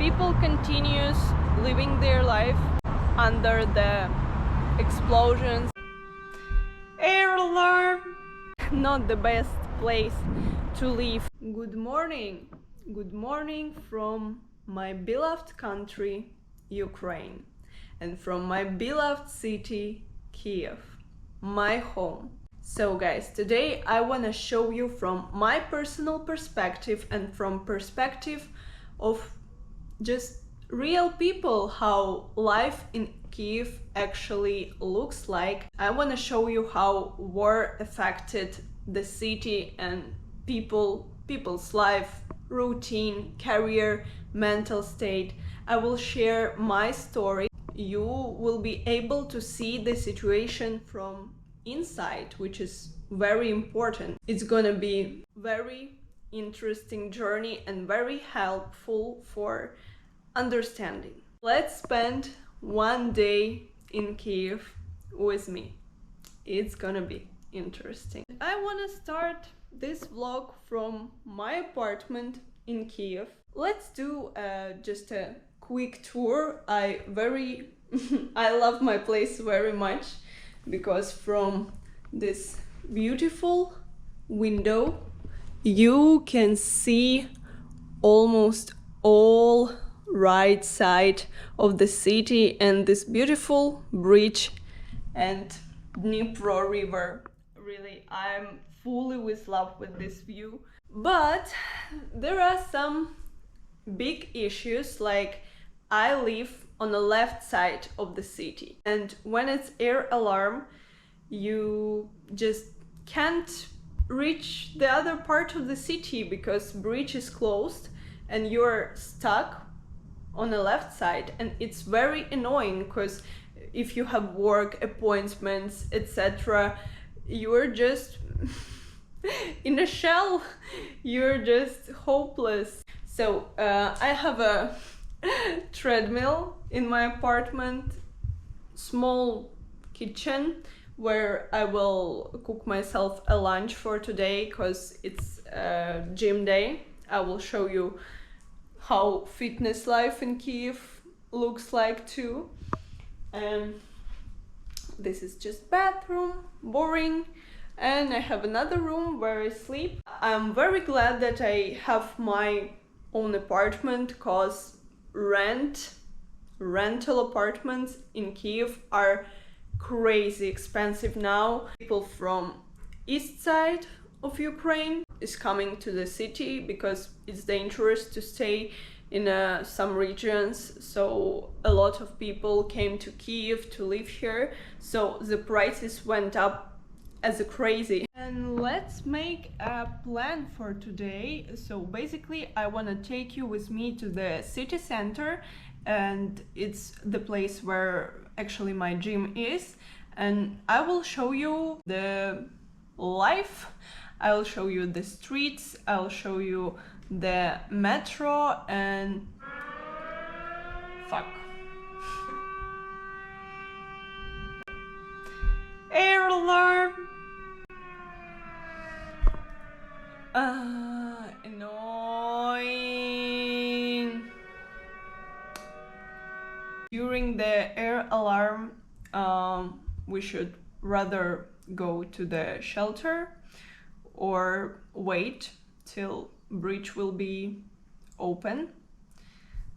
People continues living their life under the explosions. Air alarm! Not the best place to live. Good morning. Good morning from my beloved country, Ukraine, and from my beloved city, Kyiv, my home. So guys, today I want to show you from my personal perspective and from perspective of just real people how life in Kyiv actually looks like. I want to show you how war affected the city and people's life, routine, career, mental state. I will share my story. You will be able to see the situation from inside, which is very important. It's gonna be very interesting journey and very helpful for understanding. Let's spend one day in Kyiv with me. It's gonna be interesting. I wanna start this vlog from my apartment in Kyiv. Let's do just a quick tour. I love my place very much because from this beautiful window you can see almost all right side of the city and this beautiful bridge and Dnipro river. Really, I'm fully with love with this view. But there are some big issues, like I live on the left side of the city, and when it's air alarm you just can't reach the other part of the city because bridge is closed and you're stuck on the left side, and it's very annoying because if you have work appointments, etc., you're just in a shell. You're just hopeless. So I have a treadmill in my apartment, small kitchen where I will cook myself a lunch for today because it's gym day. I will show you how fitness life in Kyiv looks like too. And this is just bathroom, boring. And I have another room where I sleep. I'm very glad that I have my own apartment because rental apartments in Kyiv are crazy expensive now. People from east side of Ukraine is coming to the city because it's dangerous to stay in some regions, so a lot of people came to Kyiv to live here, so the prices went up as crazy. And let's make a plan for today. So basically I want to take you with me to the city center, and it's the place where actually my gym is, and I will show you the life, I'll show you the streets, I'll show you the metro and air alarm. Annoying. During the air alarm we should rather go to the shelter or wait till bridge will be open.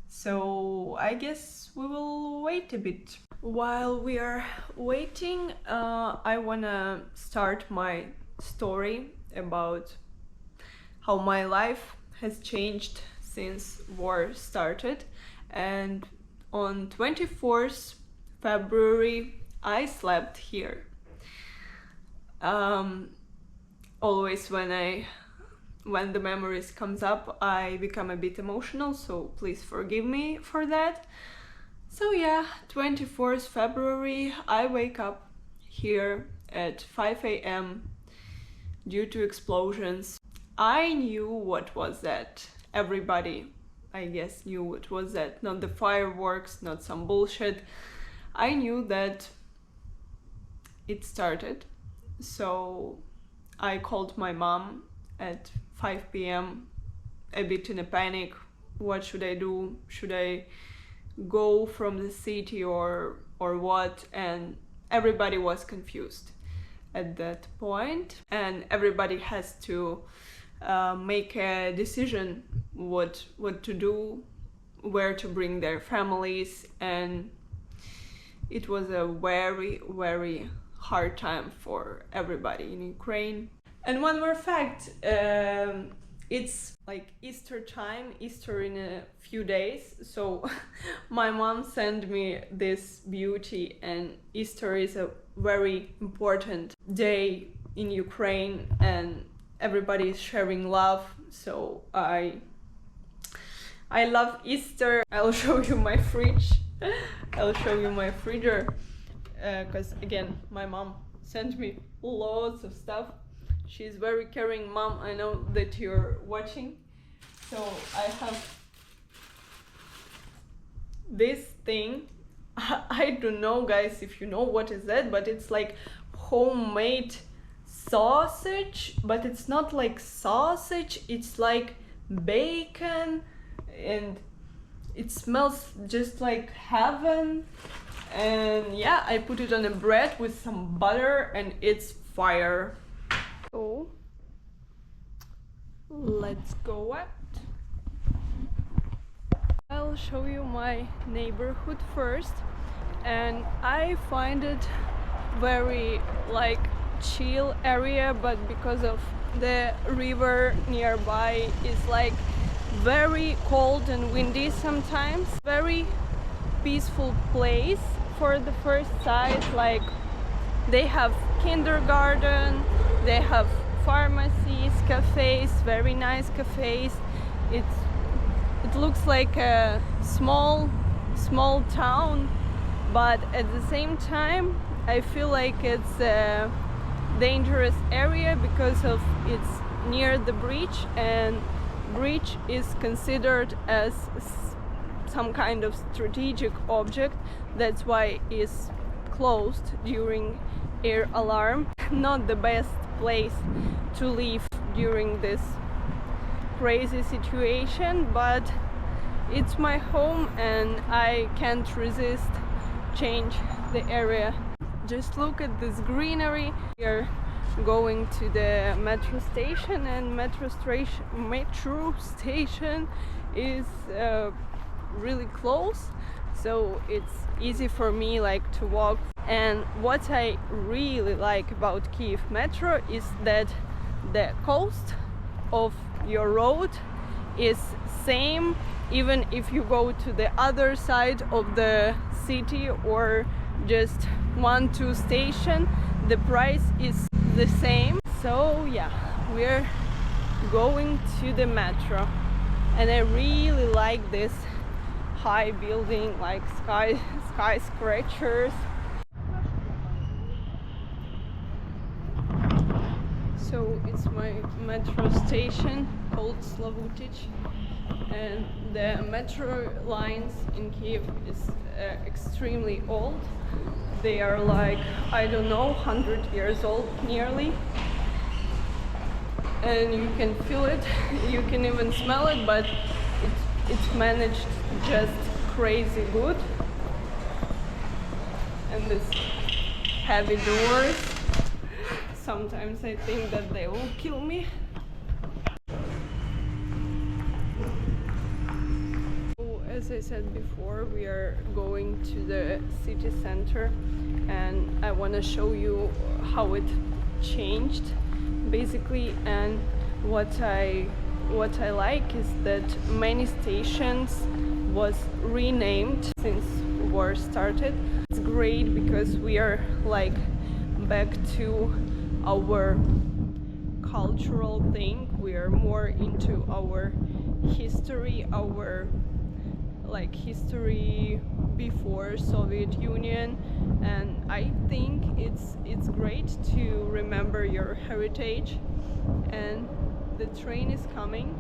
So I guess we will wait a bit. While we are waiting, I wanna start my story about how my life has changed since war started. And on 24th February I slept here. Always when the memories comes up I become a bit emotional, so please forgive me for that. So yeah, 24th February I wake up here at 5 a.m. due to explosions. I knew what was that. Everybody, I guess, knew what was that. Not the fireworks, not some bullshit. I knew that it started. So I called my mom at 5 p.m. a bit in a panic. what should I do? Should I go from the city or what? And everybody was confused at that point, and everybody has to make a decision what to do, where to bring their families, and it was a very, very hard time for everybody in Ukraine. And one more fact, it's like Easter time, Easter in a few days, so my mom sent me this beauty, and Easter is a very important day in Ukraine and everybody is sharing love, so I love Easter. I'll show you my fridge. I'll show you my freezer, because again, my mom sent me loads of stuff. She's very caring mom. I know that you're watching. So I have this thing. I don't know, guys, if you know what is that, but it's like homemade sausage, but it's not like sausage, it's like bacon, and it smells just like heaven. And yeah, I put it on a bread with some butter and it's fire. So let's go out. I'll show you my neighborhood first, and I find it very like chill area, but because of the river nearby is like very cold and windy sometimes. Very peaceful place for the first sight. Like they have kindergarten, they have pharmacies, cafes, very nice cafes. It looks like a small town, but at the same time I feel like it's a dangerous area because of it's near the bridge, and bridge is considered as some kind of strategic object. That's why it's closed during air alarm. Not the best place to live during this crazy situation, but it's my home and I can't resist change the area. Just look at this greenery. We are going to the metro station, and metro station is really close, so it's easy for me like to walk. And what I really like about Kyiv metro is that the cost of your road is same even if you go to the other side of the city or just 1-2 station, the price is the same. So yeah, we're going to the metro, and I really like this high building, like skyscrapers. So it's my metro station called Slavutic, and the metro lines in Kyiv is extremely old. They are like, I don't know, 100 years old nearly, and you can feel it, you can even smell it, but it's managed just crazy good. And this heavy doors, sometimes I think that they will kill me. As I said before, we are going to the city center, and I want to show you how it changed basically. And what I like is that many stations was renamed since war started. It's great because we are like back to our cultural thing. We are more into our history, our like history before Soviet Union, and I think it's great to remember your heritage. And the train is coming.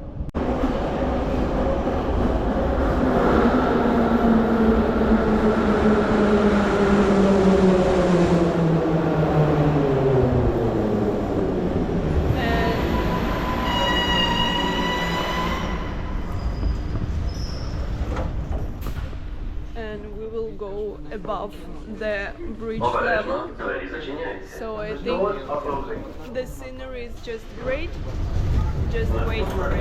and we will go above the bridge level. So I think the scenery is just great. Just wait for it.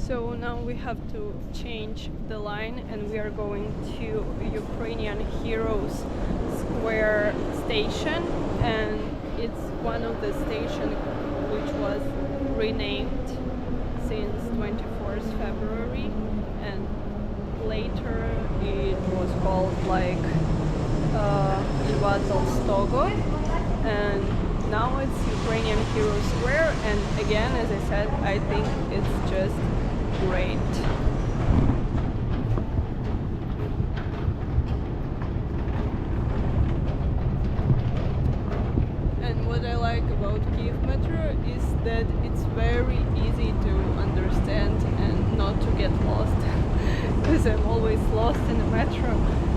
So now we have to change the line and we are going to Ukrainian Heroes Square station, and it's one of the stations which was renamed since 24th February, and later it was called like Stogo, and now it's Ukrainian Heroes Square. And again, as I said, I think it's just great. And what I like about Kyiv metro is that it's very easy to understand and not to get lost, because I'm always lost in the metro,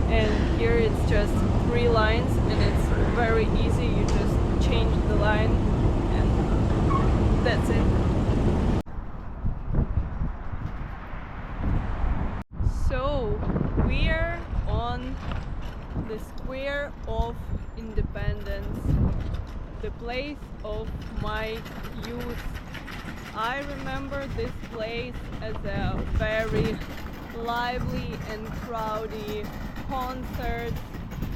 and here it's just 3 lines and it's very easy. You just change the line and that's it. So we're on the Square of Independence, the place of my youth. I remember this place as a very lively and crowdy concerts,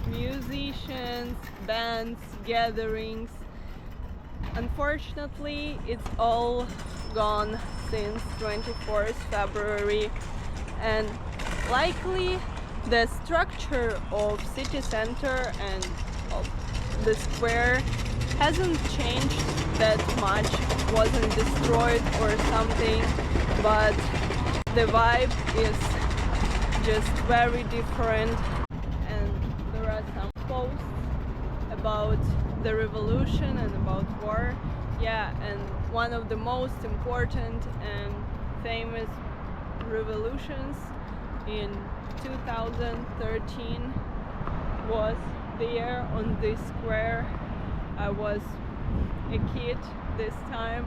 musicians, bands, gatherings. Unfortunately, it's all gone since 24th February, and likely the structure of city center and of the square hasn't changed that much, wasn't destroyed or something, but the vibe is just very different. And there are some posts about the revolution and about war. Yeah, and one of the most important and famous revolutions in 2013 was there on this square. I was a kid this time.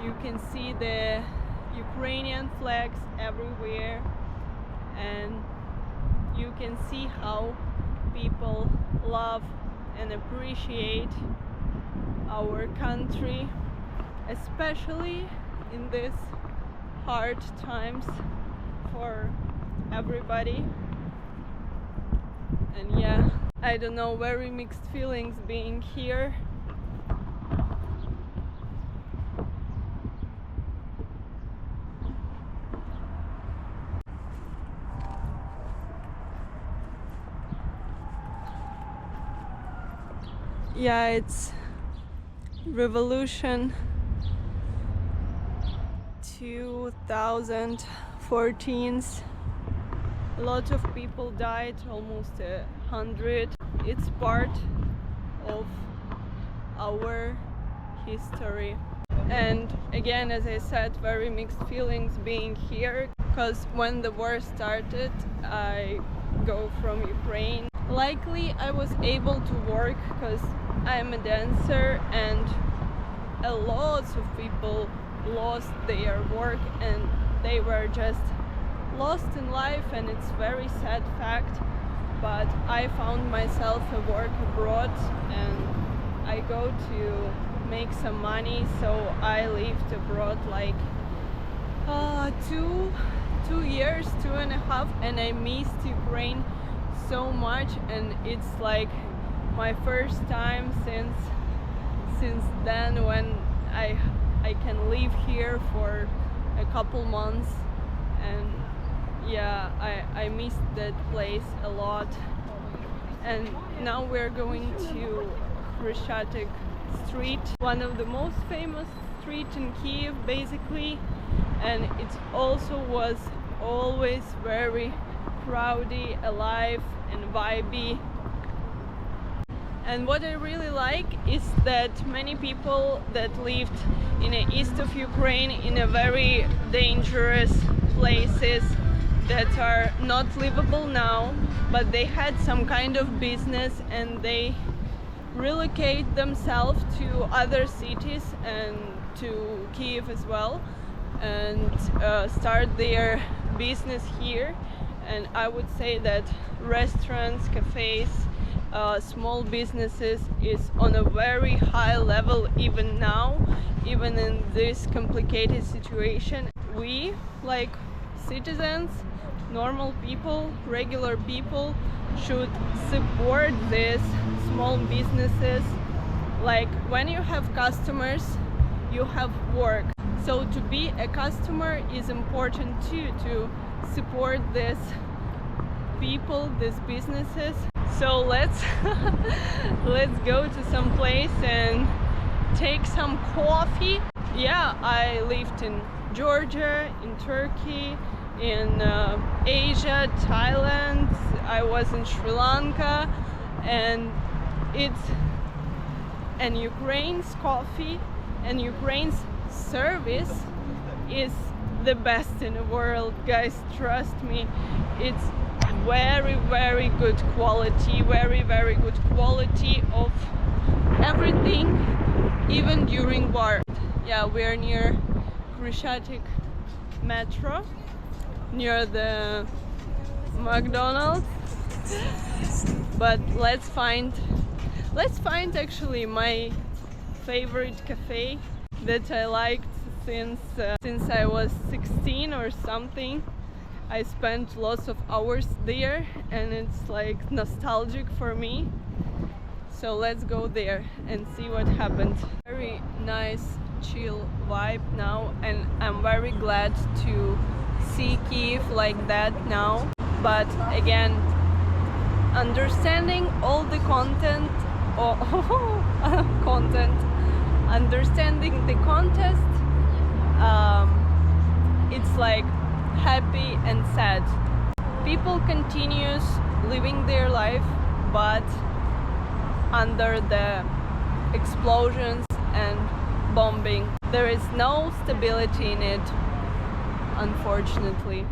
You can see the Ukrainian flags everywhere, and you can see how people love and appreciate our country, especially in these hard times for everybody. And yeah, I don't know, very mixed feelings being here. Yeah, it's revolution 2014. A lot of people died, almost 100. It's part of our history. And again, as I said, very mixed feelings being here, because when the war started, I go from Ukraine. Likely I was able to work because I am a dancer, and a lot of people lost their work and they were just lost in life, and it's very sad fact. But I found myself a work abroad and I go to make some money, so I lived abroad like 2 years, 2.5, and I missed Ukraine so much, and it's like my first time since then when I can live here for a couple months. And yeah, I missed that place a lot. And now we're going to Kreshchatyk Street, one of the most famous street in Kyiv basically, and it also was always very crowdy, alive and vibey. And what I really like is that many people that lived in the east of Ukraine in a very dangerous places that are not livable now, but they had some kind of business and they relocate themselves to other cities and to Kyiv as well, and start their business here. And I would say that restaurants, cafes, small businesses is on a very high level even now, even in this complicated situation. We, like citizens, normal people, regular people, should support these small businesses. Like when you have customers, you have work. So to be a customer is important too, to support these people, these businesses. So let's let's go to some place and take some coffee. Yeah, I lived in Georgia, in Turkey, in Asia, Thailand. I was in Sri Lanka, and Ukraine's coffee and Ukraine's service is the best in the world, guys. Trust me, it's very good quality, very good quality of everything, even during war. Yeah, we're near Krishchatik metro, near the McDonald's. But let's find actually my favorite cafe that I liked since I was 16 or something. I spent lots of hours there and it's like nostalgic for me. So let's go there and see what happened. Very nice chill vibe now, and I'm very glad to see Kyiv like that now. But again, understanding all the content understanding the contest, it's like happy and sad. People continues living their life, but under the explosions and bombing, there is no stability in it, unfortunately.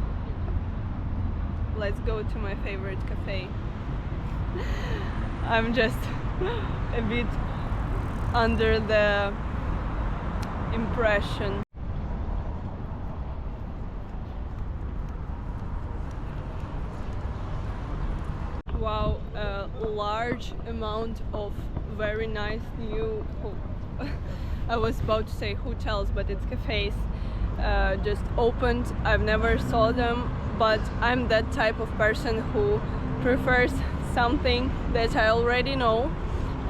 Let's go to my favorite cafe. I'm just a bit under the impression. Wow, a large amount of very nice new I was about to say hotels, but it's cafes, just opened. I've never saw them, but I'm that type of person who prefers something that I already know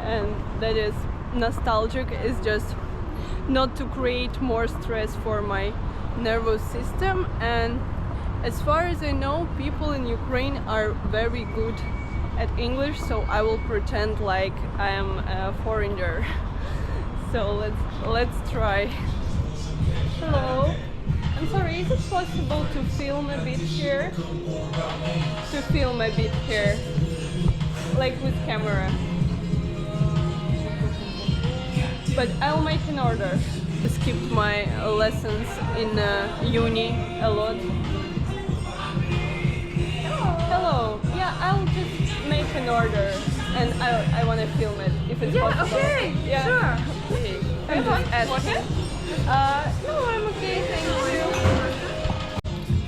and that is nostalgic, is just not to create more stress for my nervous system. And as far as I know, people in Ukraine are very good at English, so I will pretend like I am a foreigner. So let's try. Hello. I'm sorry, is it possible to film a bit here? Like with camera. But I'll make an order. I skipped my lessons in uni a lot. Hello. Yeah, I'll just make an order and I want to film it if it's possible. Okay. Yeah. Sure. Okay. Are you Just okay? no, I'm okay, thank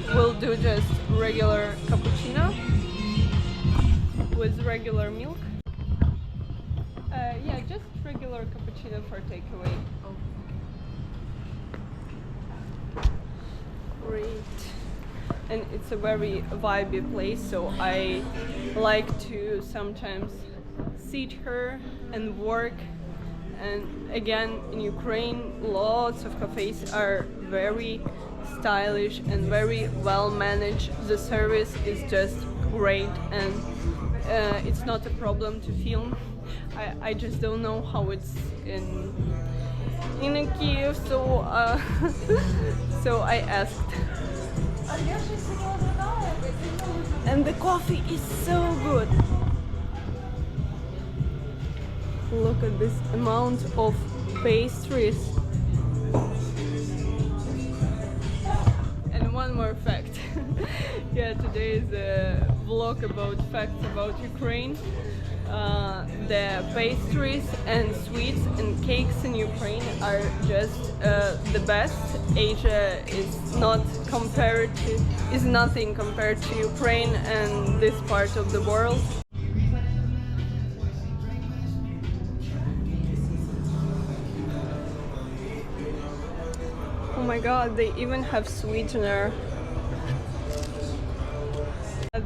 you. We'll do just regular cappuccino with regular milk. Yeah, just regular cappuccino for takeaway. Great. And it's a very vibey place, so I like to sometimes sit here and work. And again, in Ukraine, lots of cafes are very stylish and very well managed. The service is just great, and it's not a problem to film. I just don't know how it's in Kyiv, so so I asked. And the coffee is so good. Look at this amount of pastries. And one more fact. Yeah, today is a vlog about facts about Ukraine. The pastries and sweets and cakes in Ukraine are just the best. Asia is nothing compared to Ukraine and this part of the world. Oh my god, they even have sweetener.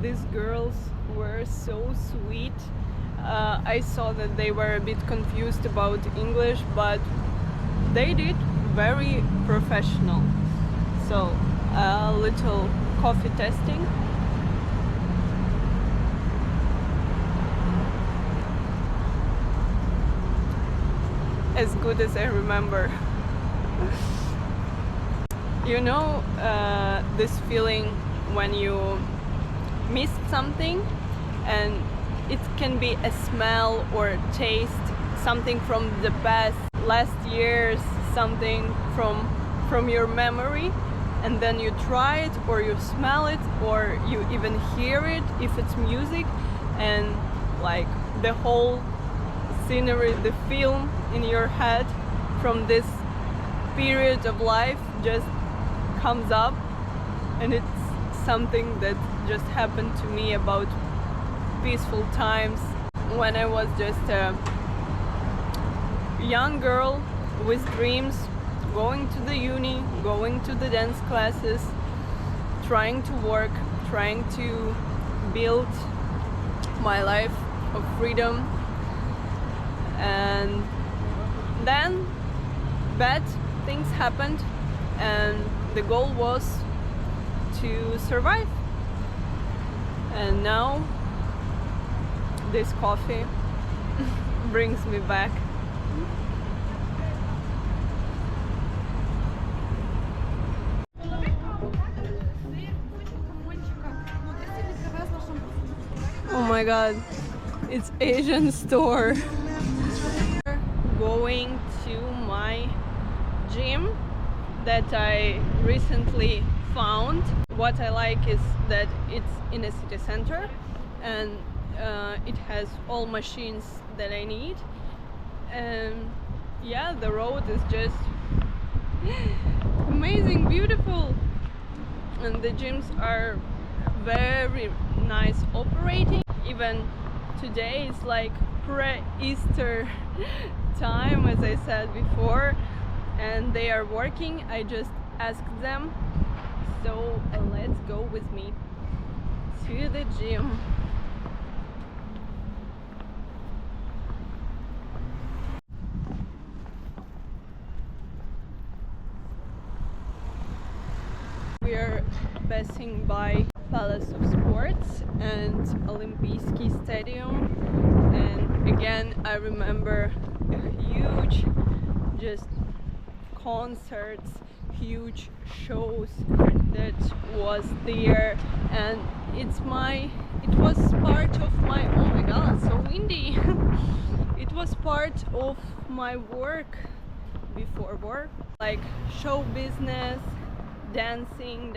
These girls were so sweet. I saw that they were a bit confused about English, but they did very professional. So a little coffee testing. As good as I remember. You know this feeling when you missed something and it can be a smell or taste, something from the past, last years, something from your memory, and then you try it or you smell it or you even hear it if it's music, and like the whole scenery, the film in your head from this period of life just comes up, and it's something that just happened to me about peaceful times when I was just a young girl with dreams, going to the uni, going to the dance classes, trying to work, trying to build my life of freedom. And then bad things happened, and the goal was to survive. And now this coffee brings me back. Oh my god, it's Asian store. Going to my gym that I recently found. What I like is that it's in a city center, and it has all machines that I need, and yeah, the road is just amazing, beautiful, and the gyms are very nice operating. Even today is like pre-Easter time, as I said before, and they are working. I just asked them, so let's go with me to the gym. We are passing by Palace of Sports and Olimpijski Stadium, and again I remember a huge just concerts, huge shows that was there, and it was part of my, oh my god, so windy. It was part of my work before work, like show business, dancing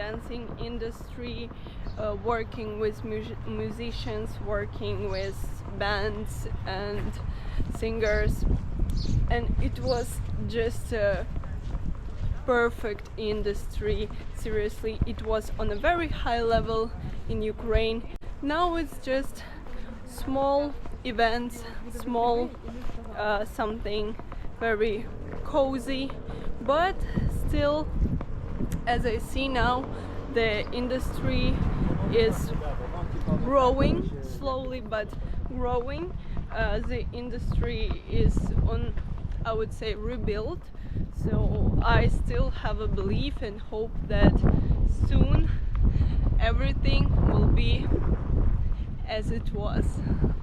industry, working with musicians, working with bands and singers, and it was just a perfect industry. Seriously, it was on a very high level in Ukraine. Now it's just small events, small something very cozy, but still, as I see now, the industry is growing slowly, but growing. The industry is on, I would say, rebuild. So I still have a belief and hope that soon everything will be as it was.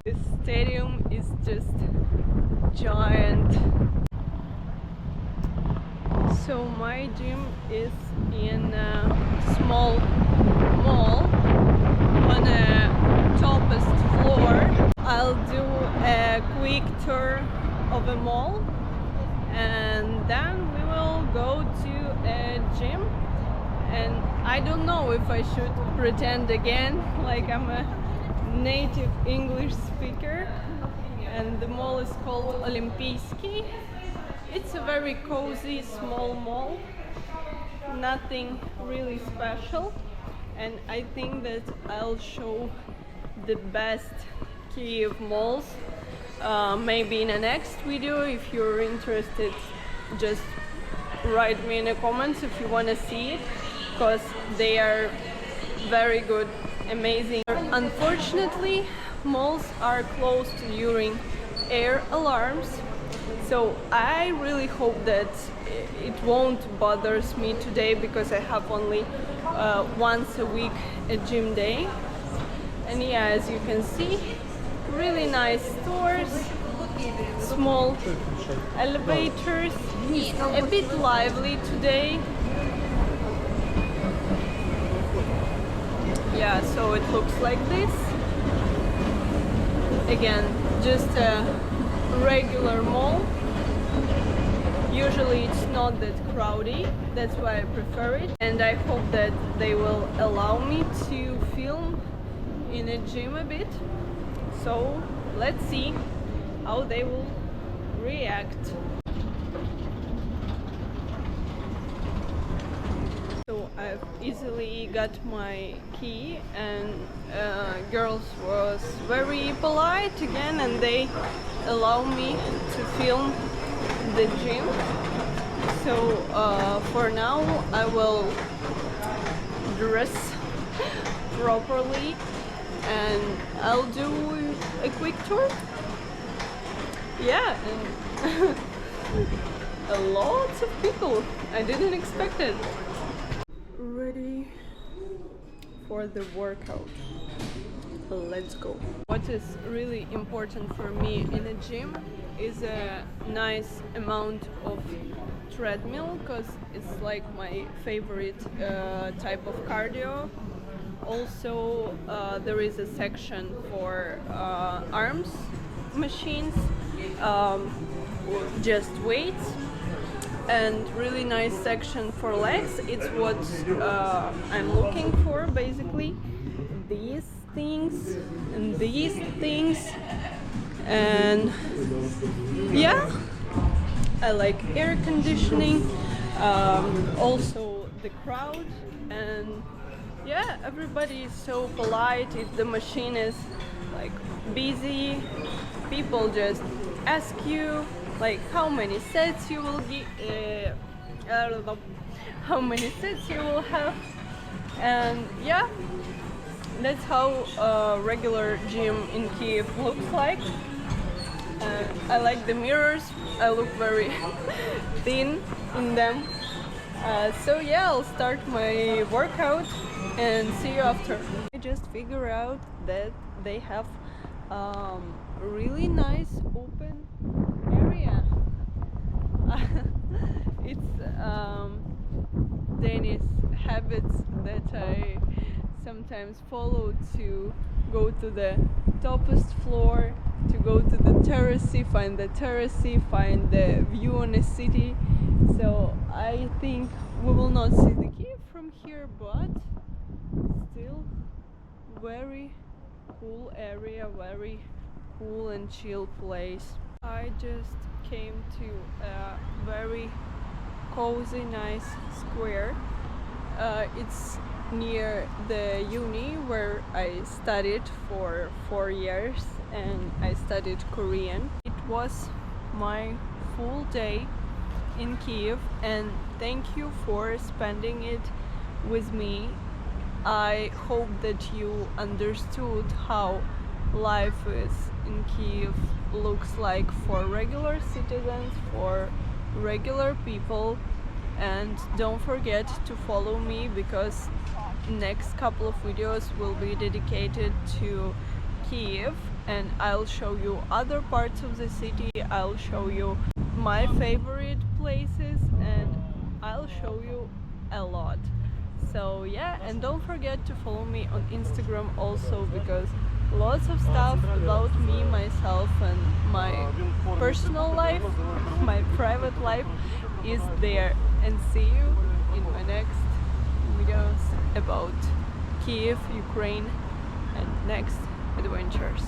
This stadium is just giant. So my gym is in a small quick tour of a mall, and then we will go to a gym. And I don't know if I should pretend again like I'm a native English speaker. And the mall is called Olimpijski. It's a very cozy small mall, nothing really special, and I think that I'll show the best Kyiv malls maybe in the next video. If you're interested, just write me in the comments if you want to see it, because they are very good, amazing. Unfortunately, malls are closed during air alarms, so I really hope that it won't bother me today, because I have only once a week a gym day. And yeah, as you can see, really nice stores, small elevators, a bit lively today. Yeah, so it looks like this. Again, just a regular mall. Usually it's not that crowded, that's why I prefer it. And I hope that they will allow me to film in a gym a bit. So let's see how they will react. So I've easily got my key, and girls was very polite again, and they allow me to film the gym. So for now I will dress properly and I'll do a quick tour. Yeah, and a lot of people. I didn't expect it. Ready for the workout. Let's go. What is really important for me in a gym is a nice amount of treadmill, because it's like my favorite type of cardio. Also, there is a section for arms machines, just weights, and really nice section for legs. It's what I'm looking for, basically. These things and these things, and yeah, I like air conditioning, also the crowd, and yeah, everybody is so polite. If the machine is like busy, people just ask you like how many sets you will get, how many sets you will have, and yeah, that's how a regular gym in Kyiv looks like. I like the mirrors. I look very thin in them. So yeah, I'll start my workout and see you after. I just figured out that they have really nice open area. It's Danish habits that I sometimes follow, to go to the topest floor, to go to the terrace, find the terrace, find the view on the city. So I think we will not see the Kyiv from here, but still very cool area, very cool and chill place. I just came to a very cozy, nice square. It's near the uni where I studied for 4 years, and I studied Korean. It was my full day in Kyiv, and thank you for spending it with me. I hope that you understood how life is in Kyiv looks like for regular citizens, for regular people. And don't forget to follow me, because next couple of videos will be dedicated to Kyiv, and I'll show you other parts of the city. I'll show you my favorite places, and I'll show you a lot. So yeah, and don't forget to follow me on Instagram also, because lots of stuff about me, myself, and my personal life, my private life is there. And see you in my next videos about Kyiv, Ukraine, and next adventures.